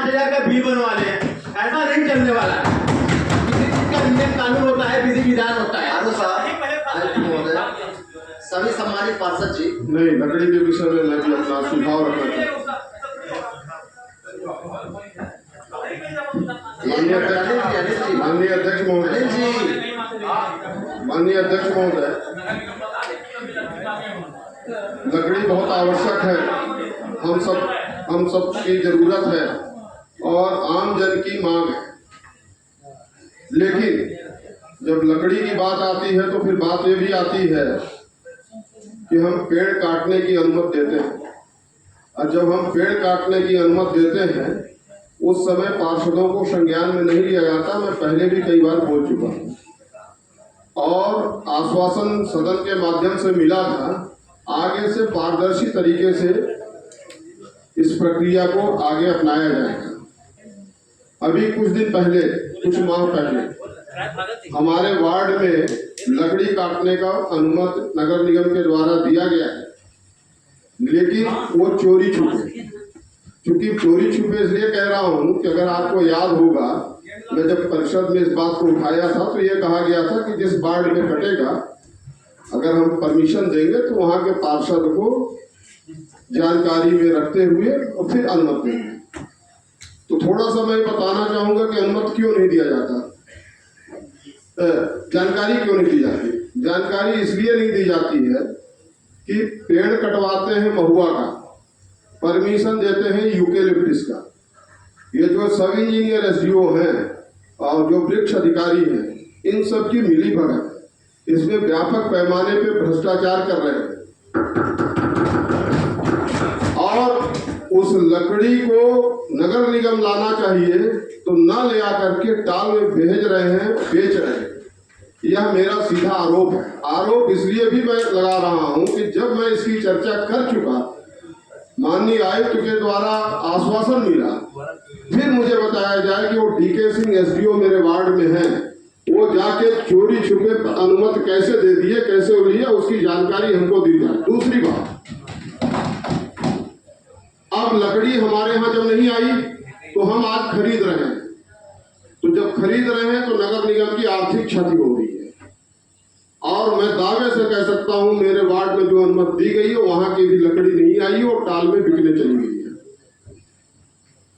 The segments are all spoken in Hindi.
5,000 का बिल बनवा ले, ऐसा नहीं चलने वाला है। किसी चीज का नियम कानून होता है, विधि विधान होता है। आरो साहब, सभी सम्मानित पार्षद जी, नहीं, लकड़ी के विषय में मैं भी अपना सुझाव रखना चाहता हूँ। माननीय अध्यक्ष महोदय, माननीय अध्यक्ष महोदय, लकड़ी बहुत आवश्यक है, हम सब की जरूरत है और आम जन की मांग है। लेकिन जब लकड़ी की बात आती है तो फिर बात ये भी आती है कि हम पेड़ काटने की अनुमति देते हैं, और जब हम पेड़ काटने की अनुमति देते हैं उस समय पार्षदों को संज्ञान में नहीं लिया जाता। मैं पहले भी कई बार बोल चुका हूँ और आश्वासन सदन के माध्यम से मिला था, आगे से पारदर्शी तरीके से इस प्रक्रिया को आगे अपनाया जाएगा। अभी कुछ दिन पहले, कुछ माह पहले हमारे वार्ड में लकड़ी काटने का अनुमति नगर निगम के द्वारा दिया गया है, लेकिन वो चोरी छुपे। क्योंकि चोरी छुपे इसलिए कह रहा हूँ कि अगर आपको याद होगा, मैं जब परिषद में इस बात को उठाया था तो ये कहा गया था कि जिस वार्ड में कटेगा, अगर हम परमिशन देंगे तो वहाँ के पार्षद को जानकारी में रखते हुए और फिर अनुमति देंगे। तो थोड़ा सा मैं बताना चाहूँगा कि अनुमति क्यों नहीं दिया जाता, जानकारी क्यों नहीं दी जाती। जानकारी इसलिए नहीं दी जाती है कि पेड़ कटवाते हैं महुआ का, परमिशन देते हैं यूकेलिप्टिस का। ये जो सब इंजीनियर एसडीओ हैं और जो वृक्ष अधिकारी हैं, इन सब की मिली भगत है। इसमें व्यापक पैमाने पे भ्रष्टाचार कर रहे हैं और उस लकड़ी को नगर निगम लाना चाहिए तो न ले आकर के टाल में भेज रहे हैं, बेच रहे हैं। यह मेरा सीधा आरोप है। आरोप इसलिए भी मैं लगा रहा हूं कि जब मैं इसकी चर्चा कर चुका, माननीय आयुक्त के द्वारा आश्वासन मिला, फिर मुझे बताया जाए कि वो डीके सिंह एसडीओ मेरे वार्ड में हैं, वो जाके चोरी छुपे अनुमति कैसे दे दिए, कैसे हुई है, उसकी जानकारी हमको दी जाए। दूसरी बात, अब लकड़ी हमारे यहाँ जब नहीं आई तो हम आज खरीद रहे हैं, तो जब खरीद रहे हैं तो नगर निगम की आर्थिक क्षति हो रही है। और मैं दावे से कह सकता हूं मेरे वार्ड में जो अनुमति दी गई है वहां की भी लकड़ी नहीं आई और टाल में बिकने चली गई है।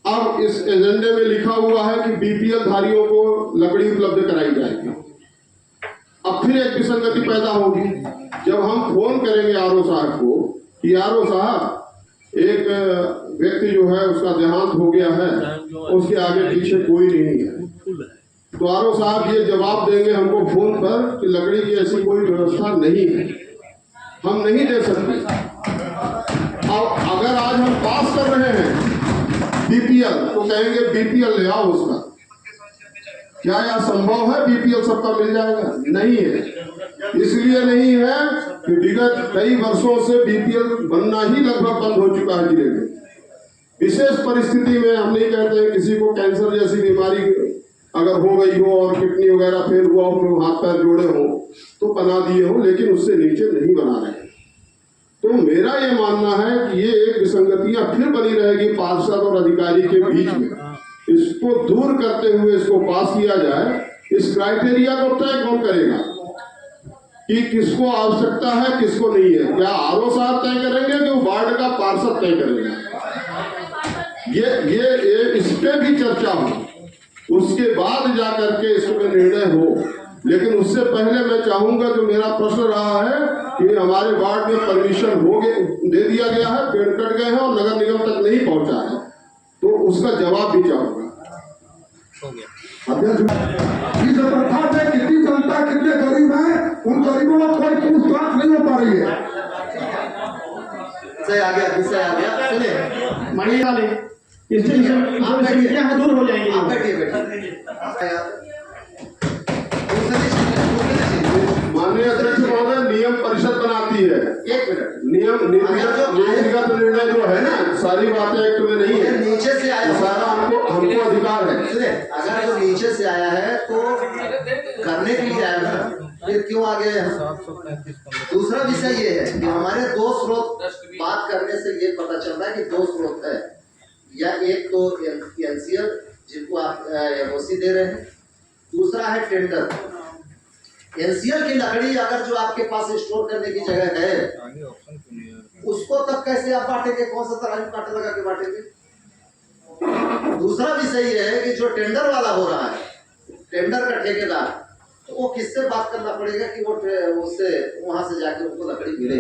अब इस एजेंडे में लिखा हुआ है कि बीपीएल धारियों को लकड़ी उपलब्ध कराई जाएगी। अब फिर एक विसंगति पैदा होगी जब हम फोन करेंगे आरओ साहब को कि आरओ साहब, एक व्यक्ति जो है उसका देहांत हो गया है, उसके आगे पीछे कोई नहीं है, तो आरओ साहब ये जवाब देंगे हमको फोन पर कि लकड़ी की ऐसी कोई व्यवस्था नहीं है, हम नहीं दे सकते। अब अगर आज हम पास कर रहे हैं बीपीएल तो कहेंगे बीपीएल ले आओ उसका। क्या यह संभव है बीपीएल सबका मिल जाएगा? नहीं है। इसलिए नहीं है कि विगत कई वर्षों से बीपीएल बनना ही लगभग बंद हो चुका है जिले में। विशेष परिस्थिति में हम नहीं कहते हैं किसी को कैंसर जैसी बीमारी अगर हो गई हो और किडनी वगैरह फेल हुआ हो, हाथ पैर जोड़े हो तो बना दिए हो, लेकिन उससे नीचे नहीं बना रहे। तो मेरा ये मानना है कि ये एक विसंगतियां फिर बनी रहेगी पार्षद और अधिकारी के बीच में। इसको दूर करते हुए इसको पास किया जाए। इस क्राइटेरिया को तय कौन करेगा कि किसको आवश्यकता है, किसको नहीं है? क्या आरओ साहब तय करेंगे कि वो वार्ड का पार्षद तय करेगा? ये इस पे भी चर्चा हो, उसके बाद जाकर के इसमें निर्णय हो। लेकिन उससे पहले मैं चाहूंगा, जो मेरा प्रश्न रहा है कि हमारे वार्ड में परमिशन दे दिया गया है, पेड़ कट गए हैं और नगर निगम तक नहीं पहुंचा है, तो उसका जवाब भी चाहूंगा। इस प्रथा में कितनी जनता, कितने गरीब हैं, उन गरीबों को कोई पूछताछ नहीं हो पा रही है। विषय आ गया। सुनिए, मणि वाले दूर हो जाएंगे। आप बैठिए। माननीय अध्यक्ष महोदय, नियम परिषद बनाती है। एक मिनट, नीतिगत निर्णय जो है ना, सारी बातें एक्ट में नहीं है, नीचे से आया सारा हमको अधिकार है। सुनिए, अगर जो नीचे से आया है तो करने के लिए आया ना, फिर क्यों आगे? दूसरा विषय ये है कि हमारे दो स्रोत, बात करने से ये पता चल रहा है कि दो स्रोत है। या एक तो एनसीएल जिनको आप एनओसी दे रहे हैं, दूसरा है टेंडर। एनसीएल की लकड़ी अगर जो आपके पास स्टोर करने की जगह है उसको तब कैसे आप बांटेंगे, कौन सा तराजू कांटा लगा के बांटेंगे? दूसरा विषय ये है कि जो टेंडर वाला हो रहा है, टेंडर का ठेकेदार, तो वो किससे बात करना पड़ेगा कि वो उससे वहां से जाके उनको लकड़ी मिले।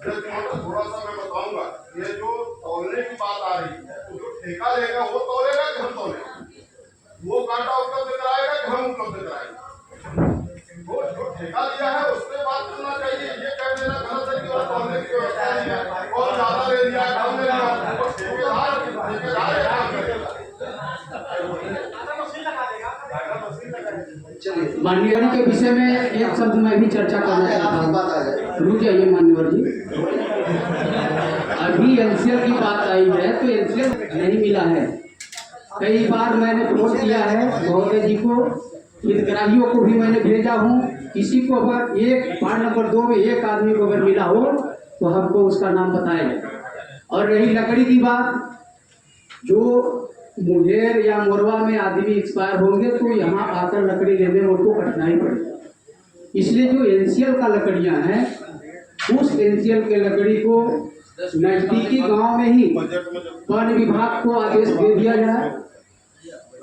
थोड़ा सा मैं बताऊंगा, ये जो तौलने की बात आ रही है, तो जो ठेका लेगा वो तौलेगा कि हम तौलेगा? वो कांटा उपलब्ध कराएगा कि हम उपलब्ध कराएंगे? वो जो ठेका लिया है उससे बात करना चाहिए। ये कह देना गलत है कि वो तौलने की व्यवस्था नहीं है और ज्यादा ले लिया कम ले लिया, वो ठेकेदार है काम करेगा। चलिए मान्यवर के विषय में एक शब्द मैं भी चर्चा करना चाहता आपकी हूँ। बात आ जाए। रुक जाइए मान्यवर जी, अभी एनसीएल की बात आई है तो एनसीएल नहीं मिला है। कई बार मैंने फोन किया है महोदय जी को, हितग्राहियों को भी मैंने भेजा हूँ। किसी को अगर एक वार्ड नंबर 2 में एक आदमी को अगर मिला हो तो हमको उसका नाम बताएं। और रही लकड़ी की बात, जो मुंगेर या मोरवा में आदमी एक्सपायर होंगे तो यहाँ आकर लकड़ी लेने में उनको कठिनाई पड़ेगी। इसलिए जो एनसीएल का लकड़ियाँ हैं, उस एनसीएल के लकड़ी को नजदीकी गांव में ही वन विभाग को आदेश दे दिया जाए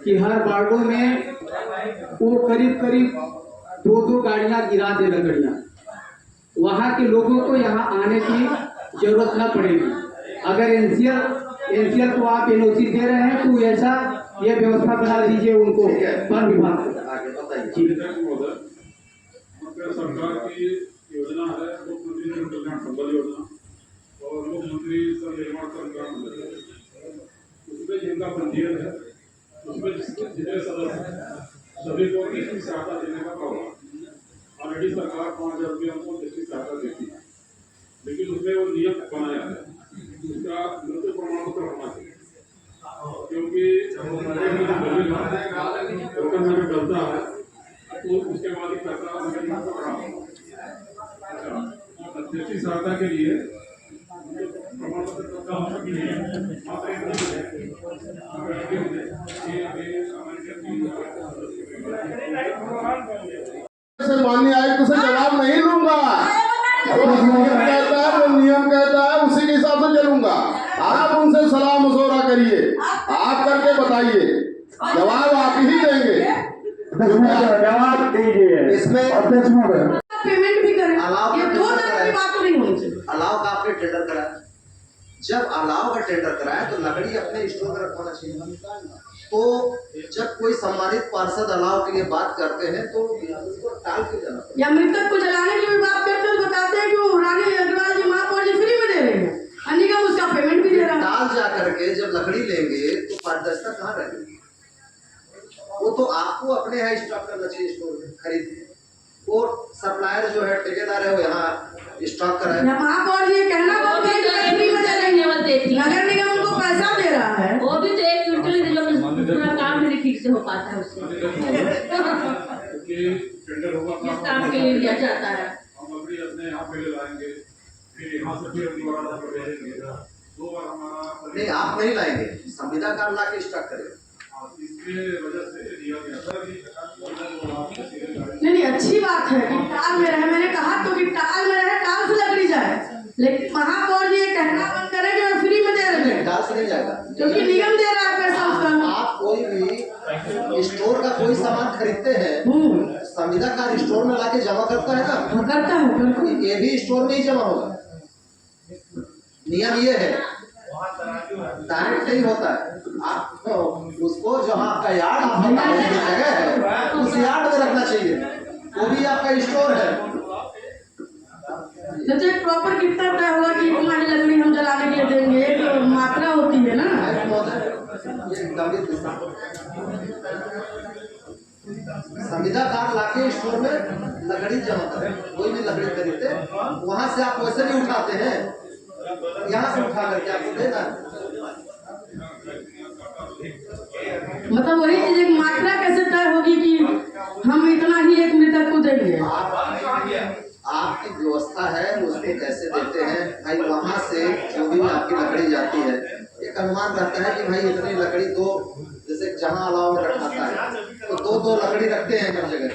कि हर वार्डों में वो करीब करीब 2-2 गाड़ियाँ गिरा दे लकड़ियाँ। वहाँ के लोगों को यहाँ आने की जरूरत न पड़ेगी। अगर एनसीएल को आप एनओसी दे रहे हैं तो ऐसा ये व्यवस्था बना दीजिए उनको वन विभाग को। आगे बताइए। जी सरकार की योजना है मुख्यमंत्री जन कल्याण संबल योजना और मुख्यमंत्री निर्माण संग्राम, उसमें जिनका पंजीयन है उसमें जितने सदस्य सभी को निश्चित सहायता देने का प्रावधान। ऑलरेडी सरकार 5,000 रुपये हमको निश्चित सहायता देती है, लेकिन उसमें वो नियम बनाया है, उसका मृत्यु प्रमाण पत्र होना चाहिए। क्योंकि रकम में डलता है तो उसके बाद ही पैसा निश्चित सहायता के लिए प्रमाण पत्र का आवश्यक नहीं है। माननीय आयुक्त से जवाब नहीं लूंगा। कहता है वो नियम कहता है उसी के हिसाब से चलूंगा। आप उनसे सलाह मशवरा करिए, आप करके बताइए, जवाब आप ही देंगे। जवाब दीजिए। इसमें अध्यक्ष महोदय, पेमेंट भी करें, अलाव ये का दो टेंडर तरह की बात तो नहीं होनी चाहिए। अलाव का आपने टेंडर कराया, जब अलाव का टेंडर कराया तो लकड़ी अपने स्टोर में रखवाना चाहिए। तो जब कोई सम्मानित पार्षद अलाव के लिए बात करते हैं तो उसको टाल के जाना पड़ता है। या मृतक को जलाने की भी बात करते हैं तो बताते हैं कि वो रानी अग्रवाल जी महापौर जी फ्री में दे रहे हैं, निगम उसका पेमेंट भी दे रहा है। टाल जा करके जब लकड़ी लेंगे तो पारदर्शिता कहाँ रहेगी? वो तो आपको अपने यहाँ स्टॉक करना चाहिए स्टोर में खरीद के, और सप्लायर जो है ठेकेदार है वो यहाँ स्टॉक कराए। महापौर जी कहना बहुत है कि फ्री में दे रहे हैं, नगर निगम उनको पैसा दे रहा है। वो भी तो एक क्विंटल पूरा काम भी ठीक से हो पाता है उससे, टेंडर होगा जिस काम के लिए लिया जाता है। हम लकड़ी अपने यहाँ पे ले लाएंगे, फिर यहाँ से फिर दोबारा भेजेंगे। 2 बार हमारा नहीं, आप नहीं लाएंगे, संविदा कार्ड ला के स्टॉक करेगा। इसके वजह से दिया गया था कि नहीं, अच्छी बात है कि टाल में रहे। मैंने कहा तो कि टाल में रहे, टाल से लकड़ी जाए, लेकिन महापौर जी ये कहना बंद करें कि वो फ्री में दे रहे हैं, टाल से नहीं जाएगा क्योंकि निगम दे रहा है पैसा उसका। आप कोई भी स्टोर का कोई सामान खरीदते हैं, संविदा कार्ड स्टोर में लाके जमा करता है ना, करता है बिल्कुल। ये भी स्टोर में ही जमा होगा। नियम ये है, डायरेक्ट नहीं होता है। आप उसको जो आपका यार्ड आपका कागज की जगह है उस यार्ड में रखना चाहिए, वो भी आपका स्टोर है। जैसे प्रॉपर कितना तय होगा कि हमारी लकड़ी हम जलाने के लिए देंगे, एक मात्रा होती है ना। ये गंभीर विषय। संविदा कार्ड लाके स्टोर में लकड़ी जमा करें, कोई भी लकड़ी खरीदते वहां से आप वैसे भी उठाते हैं, यहाँ से उठा करके आपको देना। मतलब वही चीज एक मात्रा कैसे तय होगी कि हम इतना ही एक मृतक को देंगे। आपकी व्यवस्था है उसको कैसे देते हैं भाई, वहां से जो भी आपकी लकड़ी जाती है एक अनुमान रहता है कि भाई इतनी लकड़ी तो जैसे जहाँ अलाव में रखाता है तो दो लकड़ी रखते हैं हर जगह।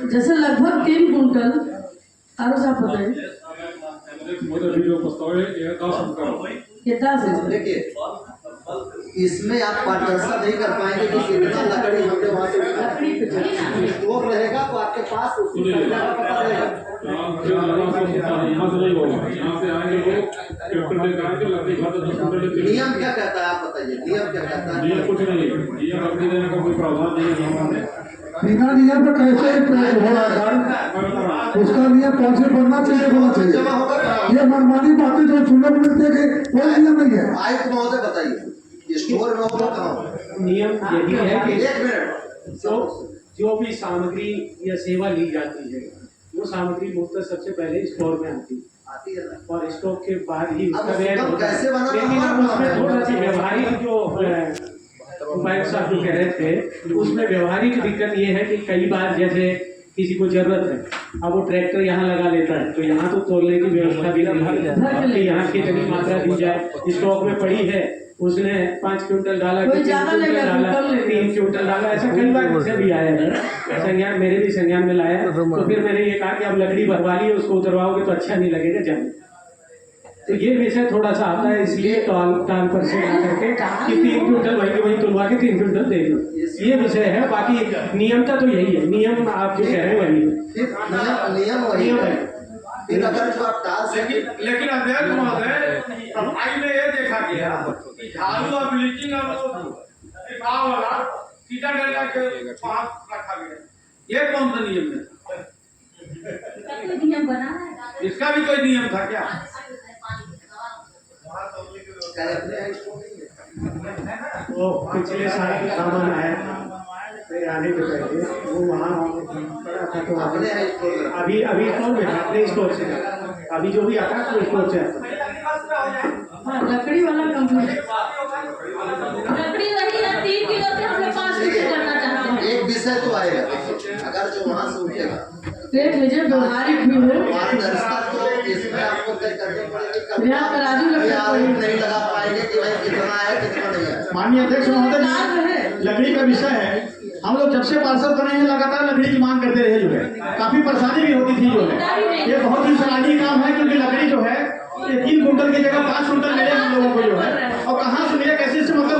जैसे लगभग 3 कुंटल और साहब बताइए अभी जो प्रस्ताव है यह 10 कुंटल कितना से देखिए इसमें आप पारदर्शिता नहीं कर पाएंगे कि कितना लकड़ी हमने वहाँ से स्टोर रहेगा तो आपके पास उसकी संख्या का पता रहेगा। यहाँ से नहीं होगा, यहाँ से आएंगे लोग ट्रैक्टर लेकर आएंगे, लकड़ी खाते 10 कुंटल लेते हैं। नियम क्या कहता है आप बताइए, नियम क्या कहता है? नियम कुछ नहीं है, नियम लकड़ी देने का कोई प्रावधान नहीं है नियम में। बिना नियम पे कैसे हो रहा है? उसका नियम कौन से बनना चाहिए, होना चाहिए। जमा होगा ये मनमानी बातें जो सुनने को मिलती है कि कोई नियम नहीं है। आयुक्त महोदय बताइए स्टोर में होगा कहाँ? नियम यही है कि एक मिनट जो भी सामग्री या सेवा ली जाती है वो सामग्री मुख्यतः सबसे पहले स्टोर में आती है आती है ना। और स्टोर के बाद ही अब उसका व्यय उसको होता है। कैसे बनाना लेकिन हमारा अब उसमें काम है। थोड़ा सा व्यवहारिक जो उपायुक्त साहब जो कह रहे थे उसमें व्यवहारिक दिक्कत ये है कि कई बार जैसे किसी को जरूरत है अब वो ट्रैक्टर यहाँ लगा लेता है तो यहाँ तो तोलने की व्यवस्था भी नहीं है कि यहाँ कितनी मात्रा दी जाए। स्टॉक में पड़ी है उसने 5 क्विंटल डाला कोई 3 ज्यादा क्विंटल लेगा, डाला कम लेगा। 3 क्विंटल डाला, ऐसा कई बार मुझसे भी आया है संज्ञान, मेरे भी संज्ञान में लाया। तो फिर मैंने ये कहा कि अब लकड़ी भरवा ली उसको उतरवाओगे तो अच्छा नहीं लगेगा जाने। तो ये विषय थोड़ा सा आता है इसलिए टाल पर से ला करके कि 3 क्विंटल वहीं तुलवा के 3 क्विंटल दे दो, ये विषय है। बाकी नियमता तो यही है, नियम आप जो कह रहे हैं वही है। फिर नियम वही नियम है। है। फिर अगर जो आप टाल से लेकिन अध्यक्ष महोदय सफाई में ये देखा गया कि झाड़ू और ब्लीचिंग और वो दिखाव वाला सीधा डंडा के वहाँ रखा गया, ये कौन सा नियम है? इसका कोई नियम बना है? इसका भी कोई नियम था क्या? वो पिछले साल का सामान आया मेरे आने के पहले वो वहाँ पड़ा था तो अपने है स्टोर में। अभी स्टोर में अपने स्टोर से अभी जो भी आता है तो स्टोर से हाँ लकड़ी वाला कंपनी लकड़ी वही है 3 किलो से हम लोग 5 किलो करना चाहते हैं। एक विषय तो आएगा अगर जो वहाँ से उठेगा देख लीजिए व्यवहारिक भी हो। पारदर्शिता तो इसमें आपको तय करनी पड़ेगी। बिना तराजू लकड़ी आरोप नहीं लगा पाएंगे कि भाई कितना है कितना नहीं है। माननीय अध्यक्ष महोदय लाभ है। लकड़ी का विषय है, हम लोग जब से पार्षद बने हैं लगातार लकड़ी की मांग करते रहे, जो है काफी परेशानी भी होती थी, जो है ये बहुत ही सराहनीय काम है क्योंकि लकड़ी जो है 3 कुंटल की जगह 5 कुंटल मिले हम लोगों को, जो है और कहाँ से मिले कैसे से मतलब